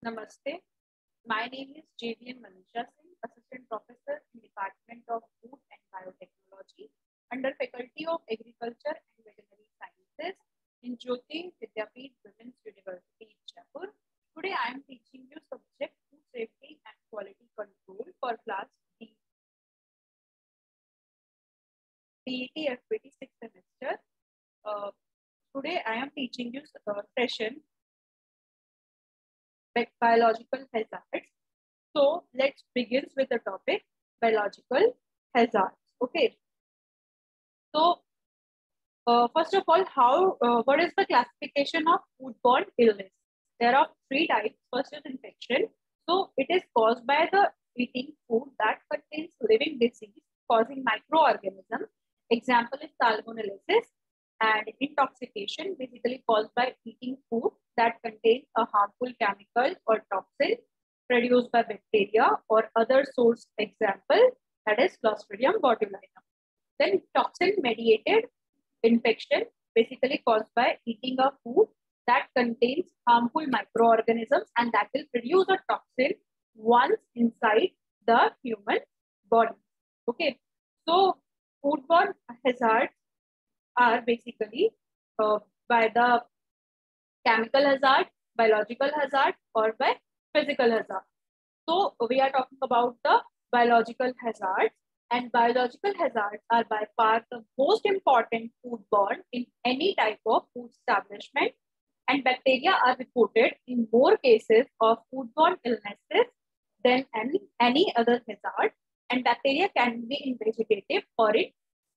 Namaste. My name is JVN Manisha Singh, Assistant Professor in Department of Food and Biotechnology under Faculty of Agriculture and Veterinary Sciences in Jyoti Vidyapeeth Women's University in Jaipur. Today I am teaching you subject Food Safety and Quality Control for class D. DET FPT 6th semester. Today I am teaching you session biological hazards. So let's begin with the topic biological hazards. Okay. So first of all, what is the classification of foodborne illness? There are three types. First is infection. So it is caused by the eating food that contains living disease causing microorganisms. Example is salmonellosis. And intoxication, basically caused by eating food that contains a harmful chemical or toxin produced by bacteria or other source. Example, that is Clostridium botulinum. Then toxin mediated infection, basically caused by eating a food that contains harmful microorganisms and that will produce a toxin once inside the human body. Okay, so foodborne hazards are basically by the chemical hazard, biological hazard, or by physical hazard. So we are talking about the biological hazards, and biological hazards are by far the most important foodborne in any type of food establishment, and bacteria are reported in more cases of foodborne illnesses than any other hazard, and bacteria can be in vegetative or in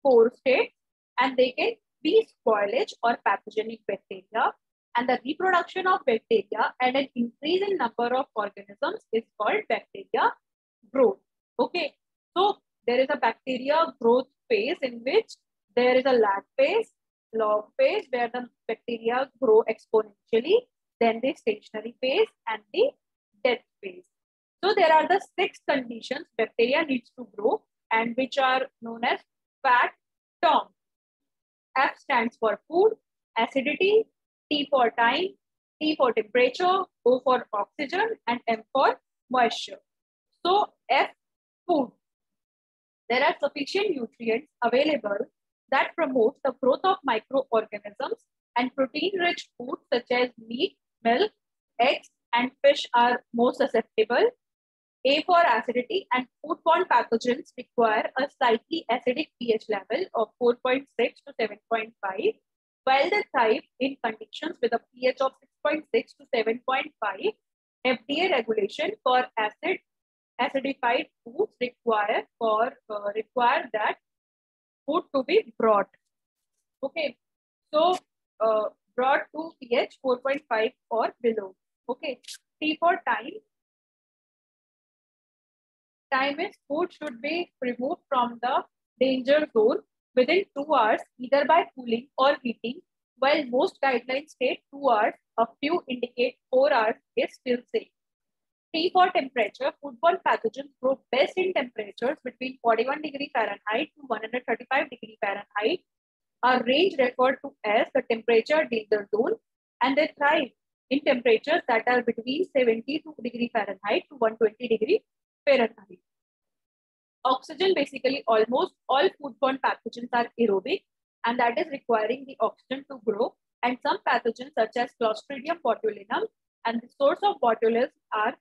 core state, and they can be spoilage or pathogenic bacteria, and the reproduction of bacteria and an increase in number of organisms is called bacteria growth. Okay, so there is a bacteria growth phase in which there is a log phase where the bacteria grow exponentially, then the stationary phase and the death phase. So there are the 6 conditions bacteria needs to grow and which are known as fat term. F stands for food, acidity, T for time, T for temperature, O for oxygen, and M for moisture. So F, food. There are sufficient nutrients available that promote the growth of microorganisms, and protein-rich foods such as meat, milk, eggs, and fish are more susceptible. A for acidity, and foodborne pathogens require a slightly acidic pH level of 4.6 to 7.5, while they thrive in conditions with a pH of 6.6 to 7.5. FDA regulation for acidified foods require that food to be brought. Okay, so brought to pH 4.5 or below. Okay, T for time. Time is food should be removed from the danger zone within 2 hours, either by cooling or heating. While most guidelines state 2 hours, a few indicate 4 hours is still safe. T for temperature, foodborne pathogens grow best in temperatures between 41 degrees Fahrenheit to 135 degrees Fahrenheit, a range referred to as the temperature danger zone, and they thrive in temperatures that are between 72 degrees Fahrenheit to 120 degrees Fahrenheit. Oxygen, basically almost all foodborne pathogens are aerobic, and that is requiring the oxygen to grow, and some pathogens such as Clostridium botulinum and the source of botulism are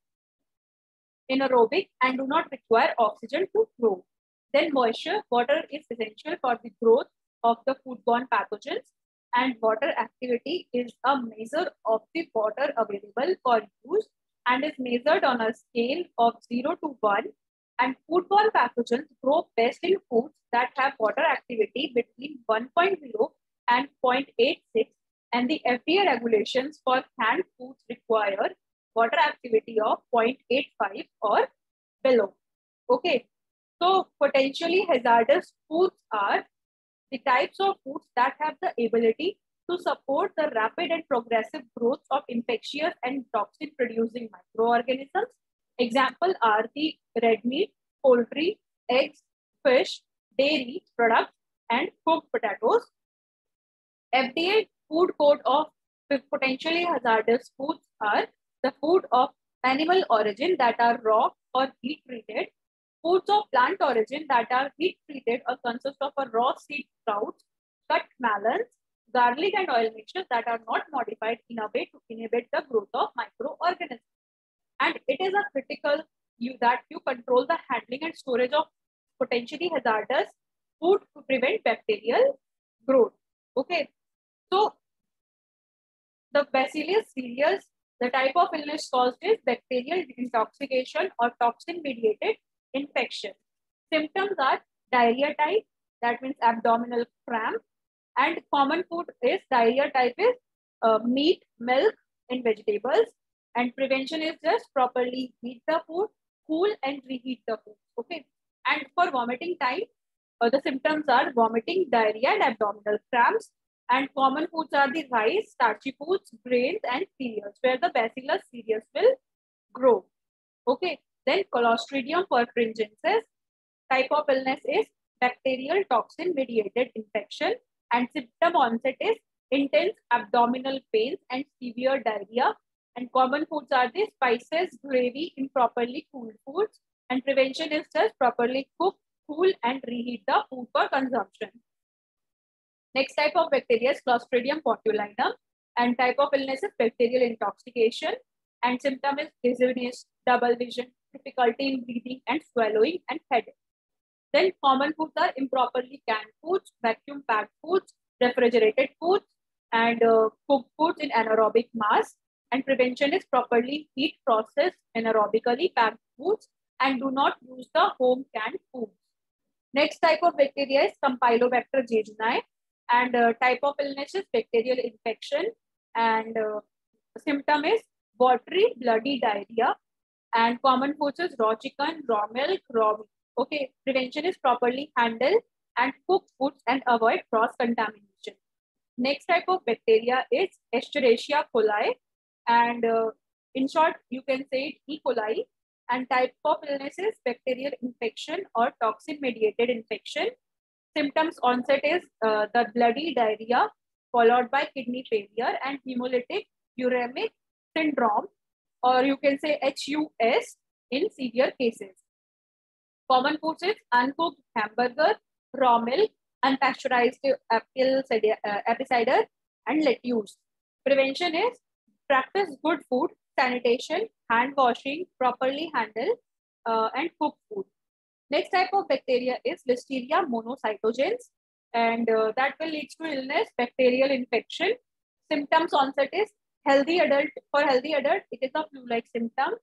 anaerobic and do not require oxygen to grow. Then moisture, water is essential for the growth of the foodborne pathogens, and water activity is a measure of the water available for use and is measured on a scale of 0 to 1. And foodborne pathogens grow best in foods that have water activity between 1.0 and 0.86, and the FDA regulations for canned foods require water activity of 0.85 or below. Okay, so potentially hazardous foods are the types of foods that have the ability to support the rapid and progressive growth of infectious and toxin-producing microorganisms. Examples are the red meat, poultry, eggs, fish, dairy products, and cooked potatoes. FDA food code of potentially hazardous foods are the food of animal origin that are raw or heat treated, foods of plant origin that are heat treated or consist of a raw seed sprouts, cut melons, garlic and oil mixtures that are not modified in a way to inhibit the growth of microorganisms. And it is a critical that you control the handling and storage of potentially hazardous food to prevent bacterial growth. Okay, so the Bacillus cereus, the type of illness caused is bacterial intoxication or toxin-mediated infection. Symptoms are diarrhea type, that means abdominal cramp, and common food is diarrhea type is meat, milk, and vegetables. And prevention is just properly heat the food, cool and reheat the food. Okay, and for vomiting type, the symptoms are vomiting, diarrhea, and abdominal cramps. And common foods are the rice, starchy foods, grains, and cereals, where the Bacillus cereus will grow. Okay. Then Clostridium perfringensis type of illness is bacterial toxin-mediated infection, and symptom onset is intense abdominal pains and severe diarrhea. And common foods are the spices, gravy, improperly cooled foods. And prevention is just properly cook, cool, and reheat the food for consumption. Next type of bacteria is Clostridium botulinum, and type of illness is bacterial intoxication, and symptom is dizziness, double vision, difficulty in breathing and swallowing, and headache. Then common foods are improperly canned foods, vacuum packed foods, refrigerated foods, and cooked foods in anaerobic mass. And prevention is properly heat processed anaerobically packed foods, and do not use the home canned foods. Next type of bacteria is Campylobacter jejuni, and type of illness is bacterial infection, and symptom is watery bloody diarrhea. And common foods is raw chicken, raw milk, raw meat. Okay, prevention is properly handle and cook foods and avoid cross contamination. Next type of bacteria is Escherichia coli, and in short you can say it E. coli. And type of illness is bacterial infection or toxin mediated infection. Symptoms onset is the bloody diarrhea followed by kidney failure and hemolytic uremic syndrome, or you can say HUS in severe cases. Common foods is uncooked hamburger, raw milk, unpasteurized apple cider, and lettuce. Prevention is practice good food, sanitation, hand washing, properly handle, and cook food. Next type of bacteria is Listeria monocytogenes, and that will lead to illness, bacterial infection. Symptoms onset is healthy adult. For healthy adult, it is a flu-like symptom,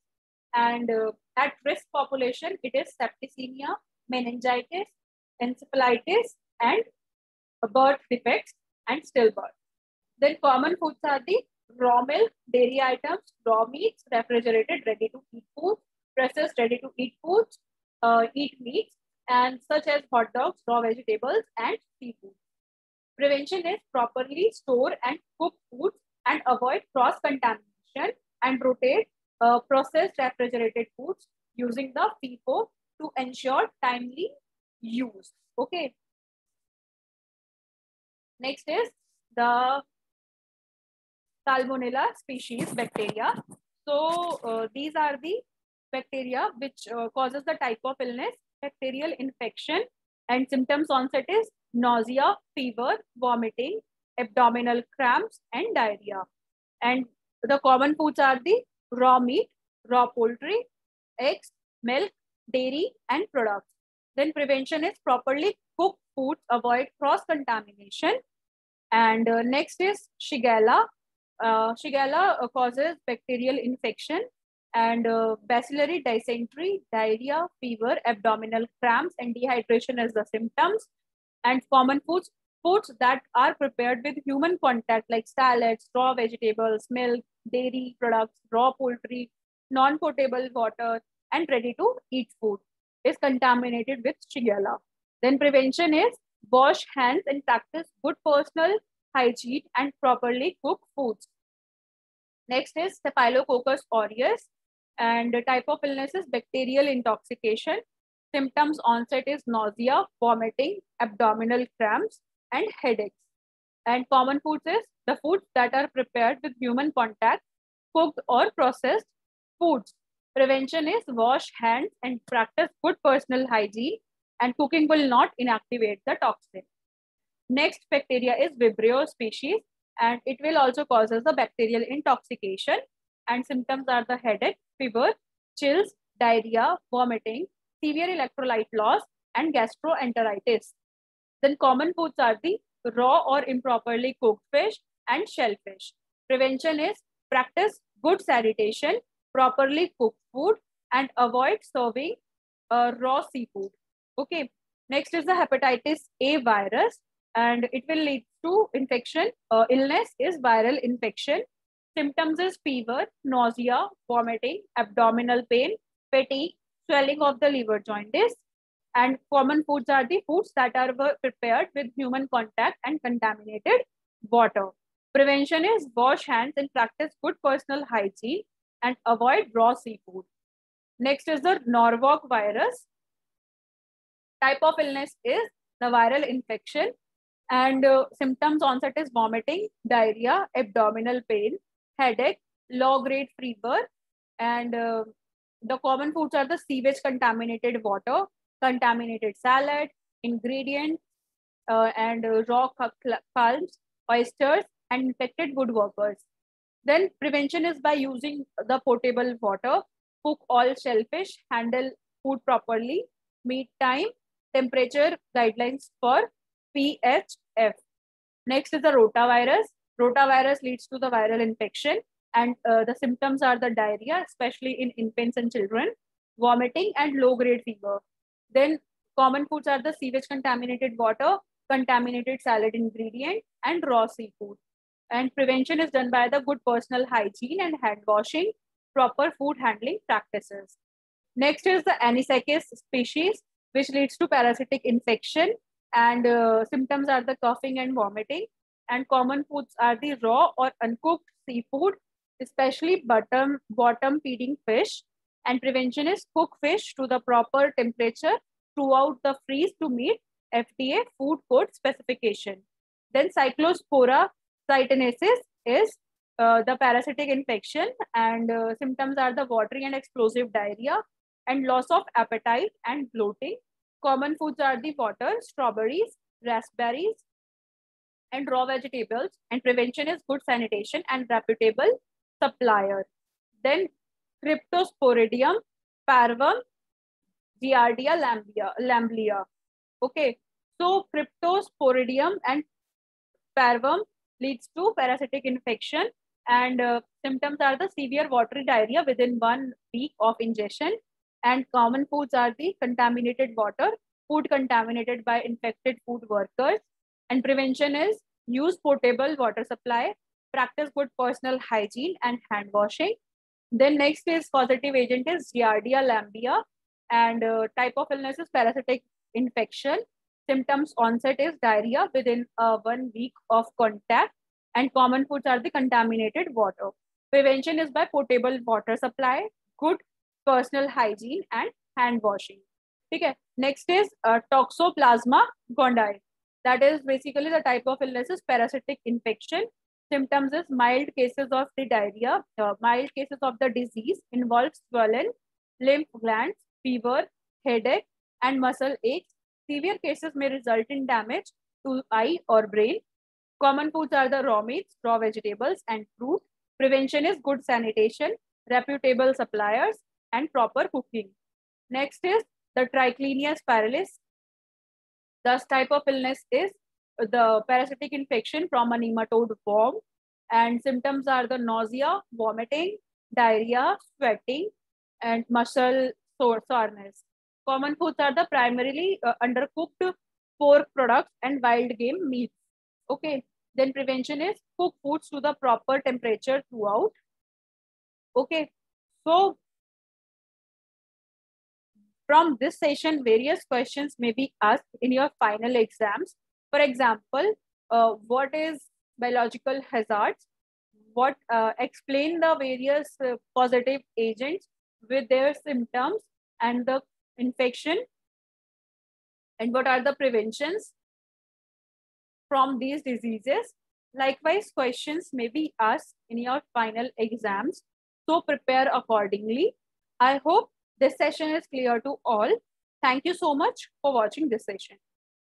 and at risk population, it is septicemia, meningitis, encephalitis, and birth defects and stillbirth. Then common foods are the raw milk, dairy items, raw meats, refrigerated, ready-to-eat foods, processed, ready-to-eat foods, eat meats, and such as hot dogs, raw vegetables, and seafood. Prevention is properly store and cook foods and avoid cross-contamination, and rotate processed refrigerated foods using the FIFO to ensure timely use. Okay. Next is the Salmonella species bacteria. So these are the bacteria which causes the type of illness, bacterial infection, and symptoms onset is nausea, fever, vomiting, abdominal cramps, and diarrhea. And the common foods are the raw meat, raw poultry, eggs, milk, dairy, and products. Then prevention is properly cook foods, avoid cross-contamination. And next is Shigella. Shigella causes bacterial infection, and bacillary dysentery, diarrhea, fever, abdominal cramps, and dehydration as the symptoms. And common foods that are prepared with human contact like salads, raw vegetables, milk, dairy products, raw poultry, non-potable water, and ready-to-eat food is contaminated with Shigella. Then prevention is wash hands and practice good personal hygiene and properly cook foods. Next is Staphylococcus aureus, and the type of illness is bacterial intoxication. Symptoms onset is nausea, vomiting, abdominal cramps, and headaches. And common foods is the foods that are prepared with human contact, cooked or processed foods Prevention is wash hands and practice good personal hygiene, and cooking will not inactivate the toxin. Next bacteria is Vibrio species, and it will also causes the bacterial intoxication, and symptoms are the headache, fever, chills, diarrhea, vomiting, severe electrolyte loss, and gastroenteritis. Then common foods are the raw or improperly cooked fish and shellfish. Prevention is practice good sanitation, properly cooked food, and avoid serving raw seafood. Okay. Next is the hepatitis A virus, and it will lead to infection. Illness is viral infection. Symptoms is fever, nausea, vomiting, abdominal pain, fatigue, swelling of the liver jaundice. And common foods are the foods that are prepared with human contact and contaminated water. Prevention is wash hands and practice good personal hygiene and avoid raw seafood. Next is the Norwalk virus. Type of illness is the viral infection, and symptoms onset is vomiting, diarrhea, abdominal pain, headache, low grade fever, and the common foods are the sewage contaminated water, contaminated salad, ingredients, and raw clams, oysters, and infected woodworkers. Then prevention is by using the potable water, cook all shellfish, handle food properly, meet time, temperature guidelines for PHF. Next is the rotavirus. Rotavirus leads to the viral infection, and the symptoms are the diarrhea, especially in infants and children, vomiting, and low-grade fever. Then common foods are the sewage contaminated water, contaminated salad ingredient, and raw seafood. And prevention is done by the good personal hygiene and hand washing, proper food handling practices. Next is the Anisakis species, which leads to parasitic infection, and symptoms are the coughing and vomiting. And common foods are the raw or uncooked seafood, especially bottom feeding fish. And prevention is cook fish to the proper temperature throughout the freeze to meet FDA food code specification. Then Cyclospora cyanesis is the parasitic infection, and symptoms are the watery and explosive diarrhea and loss of appetite and bloating. Common foods are the water, strawberries, raspberries, and raw vegetables. And prevention is good sanitation and reputable supplier. Then Cryptosporidium parvum, Giardia lamblia. Okay, so Cryptosporidium and parvum leads to parasitic infection, and symptoms are the severe watery diarrhea within 1 week of ingestion. And common foods are the contaminated water, food contaminated by infected food workers. And prevention is use potable water supply, practice good personal hygiene and hand washing. Then next is causative agent is Giardia lamblia, and type of illness is parasitic infection. Symptoms onset is diarrhea within 1 week of contact, and common foods are the contaminated water. Prevention is by potable water supply, good personal hygiene and hand washing. Okay. Next is Toxoplasma gondii. That is basically the type of illness is parasitic infection. Symptoms is mild cases of the diarrhea, mild cases of the disease involves swollen lymph glands, fever, headache, and muscle aches. Severe cases may result in damage to eye or brain. Common foods are the raw meats, raw vegetables, and fruit. Prevention is good sanitation, reputable suppliers, and proper cooking. Next is the Triclinia spiralis. This type of illness is the parasitic infection from a nematode worm, and symptoms are the nausea, vomiting, diarrhea, sweating, and muscle soreness. Common foods are the primarily undercooked pork products and wild game meats. Okay, then prevention is cook foods to the proper temperature throughout. Okay, so from this session, various questions may be asked in your final exams. For example, what is biological hazards? What explain the various causative agents with their symptoms and the infection, and what are the preventions from these diseases. Likewise, questions may be asked in your final exams, so prepare accordingly. I hope this session is clear to all. Thank you so much for watching this session.